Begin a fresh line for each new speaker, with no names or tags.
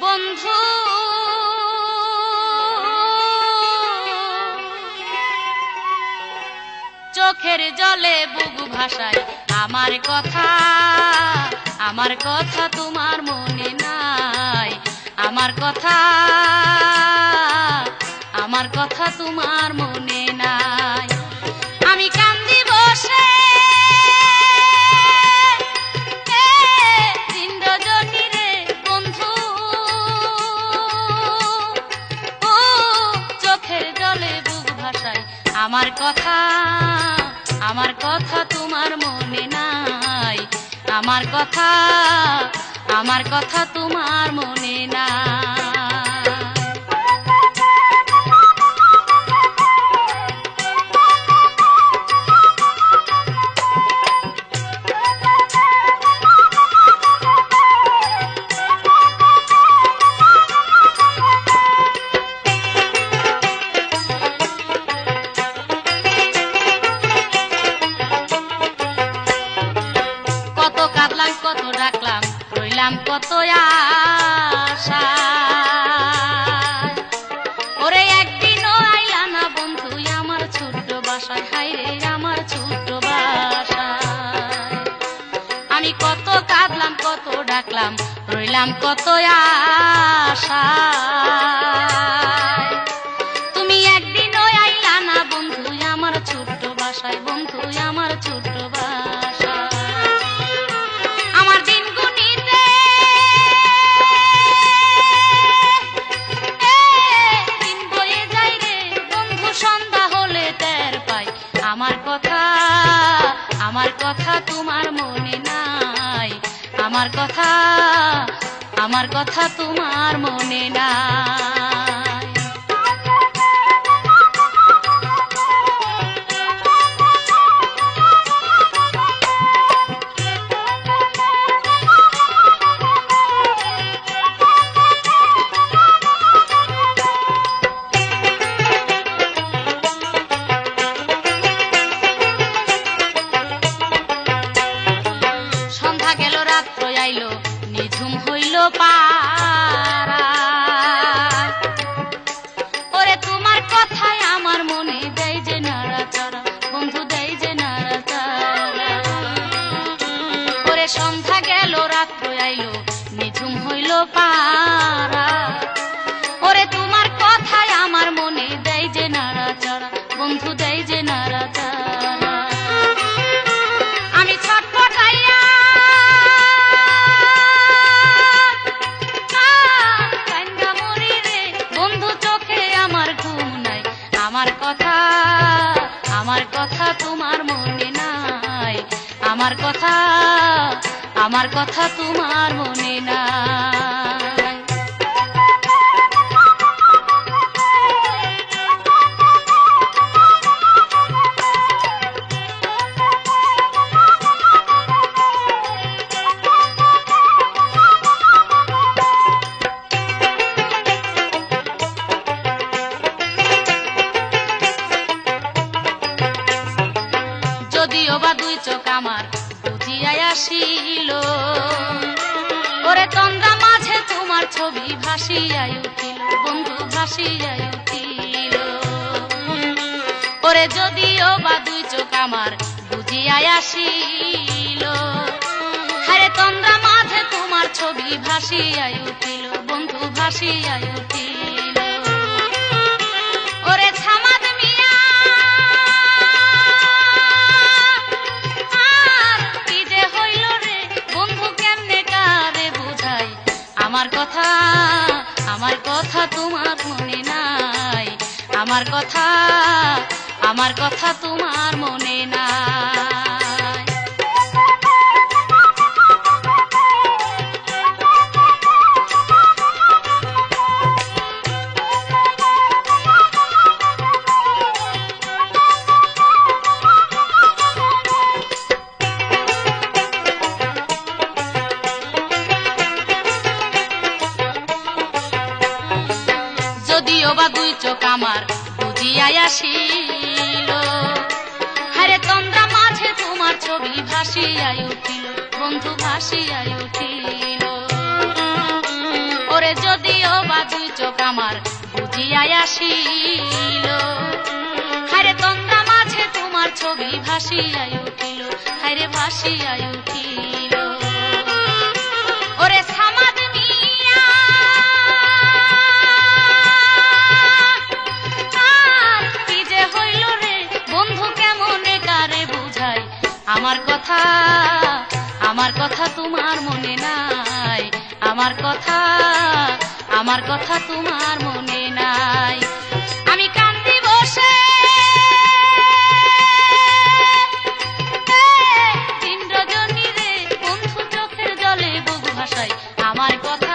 বন্ধু চোখের জলে বুক ভাসায় আমার কথা তোমার মনে নাই। আমার কথা তোমার মনে নাই। আমি কান্দি বসে রজনী রে বন্ধু, ও চোখের জলে বুক ভাসায় আমার কথা তোমার মনে নাই। আমার কথা তোমার মনে নাই। কত ডাকলাম রইলাম কত আশা, ওরে একদিনও আইলা না বন্ধু আমার ছোট্ট বাসায়। হায় রে আমার ছোট্ট বাসায় আমি কত কাঁদলাম কত ডাকলাম রইলাম কত আশা, তুমি একদিনও আইলা না বন্ধু আমার ছোট্ট বাসায়। বন্ধু আমার ছোট্ট বাসায় আমার কথা তোমার মনে নাই। আমার কথা তোমার মনে নাই। নিঝুম হইল পারা, ওরে তোমার কথায় আমার মনে দেয় যে নাড়াচাড়া। বন্ধু দেয় যে নাড়াচাড়া, ওরে সন্ধ্যা গেল রাত্র আইলো নিঝুম হইল পারা, ওরে তোমার কথায় আমার মনে দেয় যে নাড়াচাড়া। বন্ধু দেয় যে নাড়াচাড়া আমি ছটফটাইয়া আমার কথা তোমার মনে নাই। আমার কথা তোমার মনে নাই। যদিও বা দুই চোখ আমার বুঝিয়াই আসিল, ওরে তন্দ্রা মাঝে তোমার ছবি ভাসিয়াই উঠিল। বন্ধু ভাসিয়াই উঠিল, ওরে যদিও বা দুই চোখ আমার বুঝিয়াই আসিল, হারে তন্দ্রা মাঝে তোমার ছবি ভাসিয়াই উঠিল। বন্ধু ভাসিয়াই উঠিল, ওরে ছামাদ মিয়া আমার কথা তোমার মনে নাই। আমার কথা তোমার মনে নাই। যদিও বা দুই চোখ আমার বুঝিয়াই আসিল, হারে তন্দ্রা মাঝে তোমার ছবি ভাসিয়াই উঠিল। বন্ধু ভাসিয়াই উঠিল, ওরে ভাসিয়াই আসিল, হায়রে তন্দ্রা মাঝে তোমার ছবি ভাসিয়াই উঠিল, হায়রে ভাসিয়াই উঠিল। ওরে সামাদ মিয়া আর কি যে হইল রে বন্ধু, কেমনে কারে বুঝাই আমার কথা, আমার কথা তোমার মনে নাই, আমার কথা, আমার কথা তোমার মনে নাই। আমি কান্দি বসে দিন রজনী রে, বন্ধু চোখের জলে বুক ভাসাই আমার কথা।